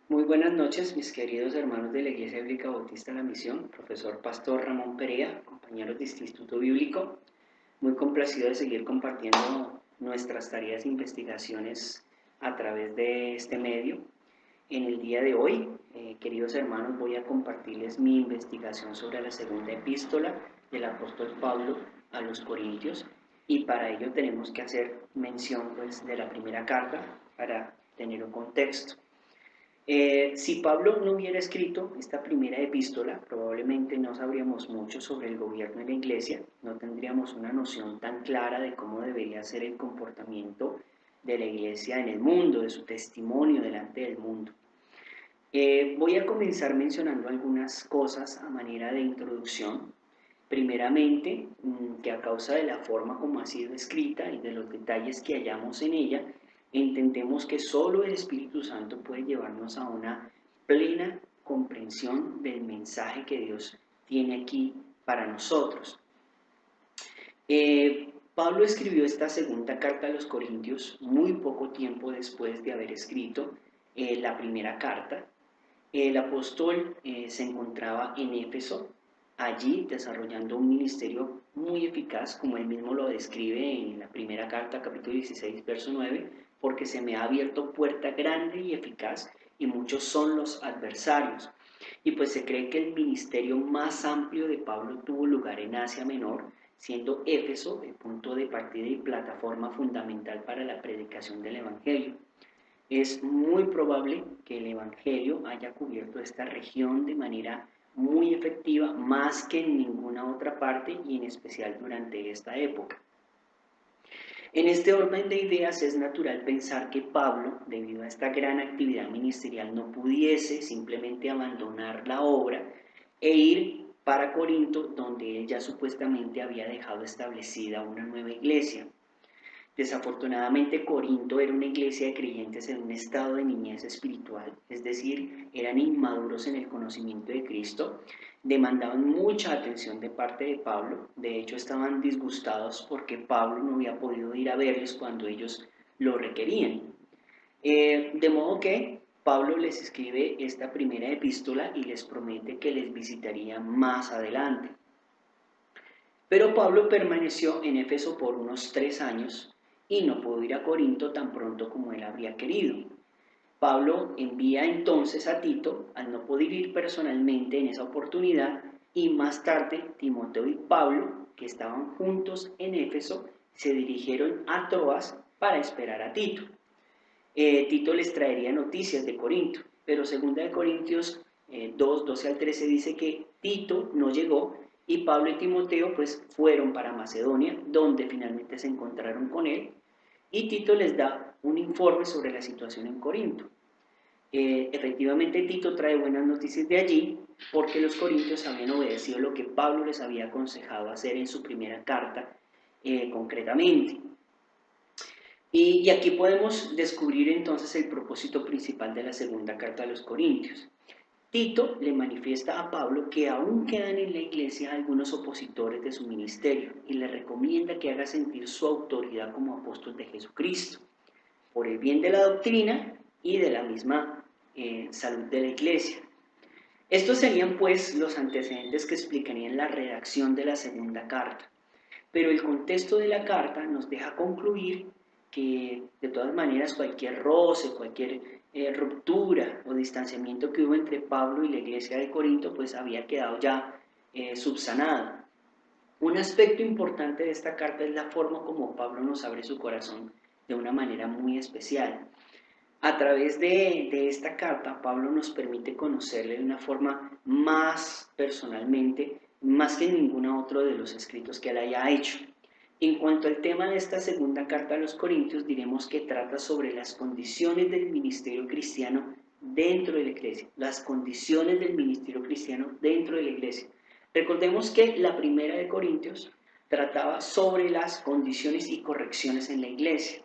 Muy buenas noches, mis queridos hermanos de la Iglesia Bíblica Bautista La Misión, profesor Pastor Ramón Perea, compañeros de Instituto Bíblico. Muy complacido de seguir compartiendo nuestras tareas e investigaciones a través de este medio. En el día de hoy, queridos hermanos, voy a compartirles mi investigación sobre la segunda epístola del apóstol Pablo a los Corintios, y para ello tenemos que hacer mención pues, de la primera carta para tener un contexto. Si Pablo no hubiera escrito esta primera epístola, probablemente no sabríamos mucho sobre el gobierno de la iglesia, no tendríamos una noción tan clara de cómo debería ser el comportamiento de la iglesia en el mundo, de su testimonio delante del mundo. Voy a comenzar mencionando algunas cosas a manera de introducción. Primeramente, que a causa de la forma como ha sido escrita y de los detalles que hallamos en ella, entendemos que solo el Espíritu Santo puede llevarnos a una plena comprensión del mensaje que Dios tiene aquí para nosotros. Pablo escribió esta segunda carta a los Corintios muy poco tiempo después de haber escrito la primera carta. El apóstol se encontraba en Éfeso, allí desarrollando un ministerio muy eficaz, como él mismo lo describe en la primera carta, capítulo 16, verso 9, porque se me ha abierto puerta grande y eficaz, y muchos son los adversarios. Y pues se cree que el ministerio más amplio de Pablo tuvo lugar en Asia Menor, siendo Éfeso el punto de partida y plataforma fundamental para la predicación del Evangelio. Es muy probable que el Evangelio haya cubierto esta región de manera muy efectiva, más que en ninguna otra parte y en especial durante esta época. En este orden de ideas es natural pensar que Pablo, debido a esta gran actividad ministerial, no pudiese simplemente abandonar la obra e ir para Corinto, donde él ya supuestamente había dejado establecida una nueva iglesia. Desafortunadamente, Corinto era una iglesia de creyentes en un estado de niñez espiritual, es decir, eran inmaduros en el conocimiento de Cristo, demandaban mucha atención de parte de Pablo. De hecho, estaban disgustados porque Pablo no había podido ir a verles cuando ellos lo requerían. De modo que Pablo les escribe esta primera epístola y les promete que les visitaría más adelante. Pero Pablo permaneció en Éfeso por unos 3 años y no pudo ir a Corinto tan pronto como él habría querido. Pablo envía entonces a Tito, al no poder ir personalmente en esa oportunidad, y más tarde Timoteo y Pablo, que estaban juntos en Éfeso, se dirigieron a Troas para esperar a Tito. Tito les traería noticias de Corinto, pero 2 2, 12 al 13 dice que Tito no llegó y Pablo y Timoteo pues fueron para Macedonia, donde finalmente se encontraron con él, y Tito les da un informe sobre la situación en Corinto. Efectivamente, Tito trae buenas noticias de allí, porque los corintios habían obedecido lo que Pablo les había aconsejado hacer en su primera carta, concretamente. Y aquí podemos descubrir entonces el propósito principal de la segunda carta a los Corintios. Tito le manifiesta a Pablo que aún quedan en la iglesia algunos opositores de su ministerio y le recomienda que haga sentir su autoridad como apóstol de Jesucristo, por el bien de la doctrina y de la misma salud de la iglesia. Estos serían pues los antecedentes que explicarían la redacción de la segunda carta. Pero el contexto de la carta nos deja concluir que de todas maneras cualquier roce, cualquier ruptura o distanciamiento que hubo entre Pablo y la iglesia de Corinto pues había quedado ya subsanado. Un aspecto importante de esta carta es la forma como Pablo nos abre su corazón de una manera muy especial. A través de esta carta, Pablo nos permite conocerle de una forma más personalmente, más que ningún otro de los escritos que él haya hecho. En cuanto al tema de esta segunda carta a los Corintios, diremos que trata sobre las condiciones del ministerio cristiano dentro de la iglesia, las condiciones del ministerio cristiano dentro de la iglesia. Recordemos que la primera de Corintios trataba sobre las condiciones y correcciones en la iglesia.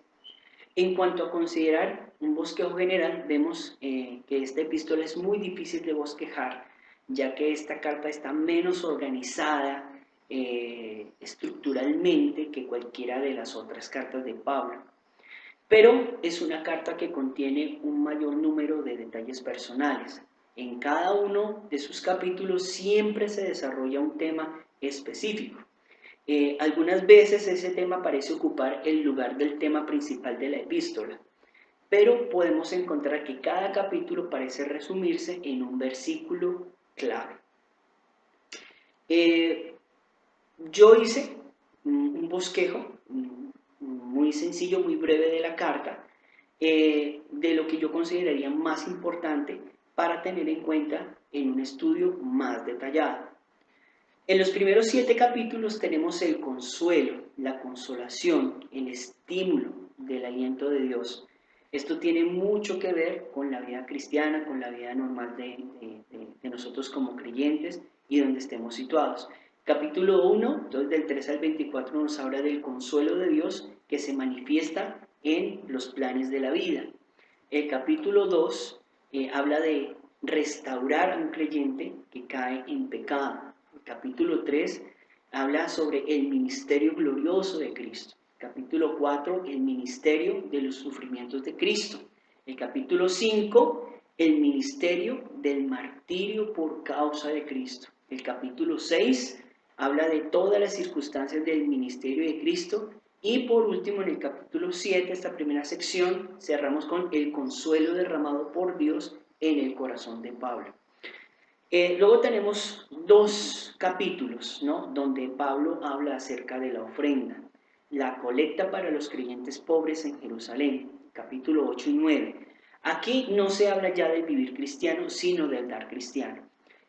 En cuanto a considerar un bosquejo general, vemos que esta epístola es muy difícil de bosquejar, ya que esta carta está menos organizada estructuralmente que cualquiera de las otras cartas de Pablo. Pero es una carta que contiene un mayor número de detalles personales. En cada uno de sus capítulos siempre se desarrolla un tema específico. Algunas veces ese tema parece ocupar el lugar del tema principal de la epístola, pero podemos encontrar que cada capítulo parece resumirse en un versículo clave. Yo hice un bosquejo muy sencillo, muy breve de la carta, de lo que yo consideraría más importante para tener en cuenta en un estudio más detallado. En los primeros 7 capítulos tenemos el consuelo, la consolación, el estímulo del aliento de Dios. Esto tiene mucho que ver con la vida cristiana, con la vida normal de nosotros como creyentes y donde estemos situados. Capítulo 1, del 3 al 24, nos habla del consuelo de Dios que se manifiesta en los planes de la vida. El capítulo 2 habla de restaurar a un creyente que cae en pecado. El capítulo 3 habla sobre el ministerio glorioso de Cristo. El capítulo 4, el ministerio de los sufrimientos de Cristo. El capítulo 5, el ministerio del martirio por causa de Cristo. El capítulo 6 habla de todas las circunstancias del ministerio de Cristo. Y por último, en el capítulo 7, esta primera sección, cerramos con el consuelo derramado por Dios en el corazón de Pablo. Luego tenemos 2 capítulos, ¿no?, donde Pablo habla acerca de la ofrenda, la colecta para los creyentes pobres en Jerusalén, capítulo 8 y 9. Aquí no se habla ya del vivir cristiano, sino del dar cristiano.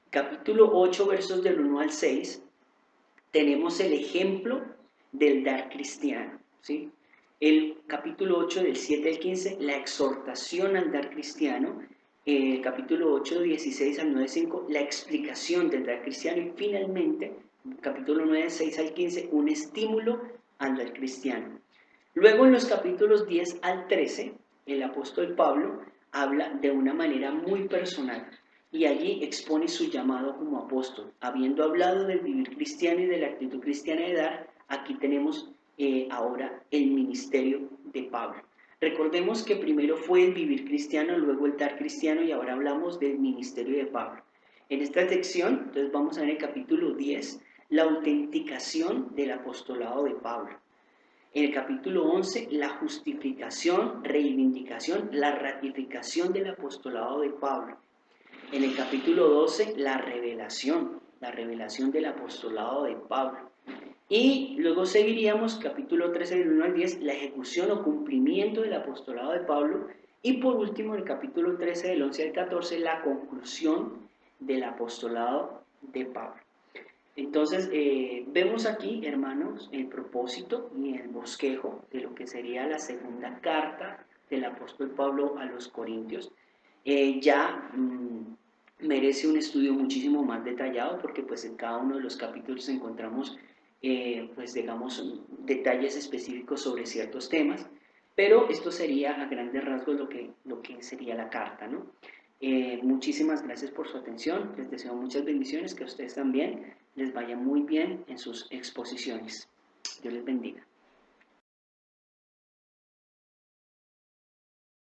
Capítulo 8, versos del 1 al 6, tenemos el ejemplo del dar cristiano, ¿sí? El capítulo 8 del 7 al 15, la exhortación al dar cristiano. El capítulo 8, 16 al 9, 5, la explicación del dar cristiano. Y finalmente, capítulo 9, 6 al 15, un estímulo al dar cristiano. Luego en los capítulos 10 al 13, el apóstol Pablo habla de una manera muy personal y allí expone su llamado como apóstol. Habiendo hablado del vivir cristiano y de la actitud cristiana de dar, aquí tenemos ahora el ministerio de Pablo. Recordemos que primero fue el vivir cristiano, luego el dar cristiano y ahora hablamos del ministerio de Pablo. En esta sección, entonces vamos a ver en el capítulo 10, la autenticación del apostolado de Pablo. En el capítulo 11, la justificación, reivindicación, la ratificación del apostolado de Pablo. En el capítulo 12, la revelación del apostolado de Pablo. Y luego seguiríamos, capítulo 13, del 1 al 10, la ejecución o cumplimiento del apostolado de Pablo. Y por último, en el capítulo 13, del 11 al 14, la conclusión del apostolado de Pablo. Entonces, vemos aquí, hermanos, el propósito y el bosquejo de lo que sería la segunda carta del apóstol Pablo a los Corintios. Merece un estudio muchísimo más detallado porque pues en cada uno de los capítulos encontramos pues digamos detalles específicos sobre ciertos temas, pero esto sería a grandes rasgos lo que sería la carta, ¿no? Muchísimas gracias por su atención, les deseo muchas bendiciones, que a ustedes también les vaya muy bien en sus exposiciones. Dios les bendiga.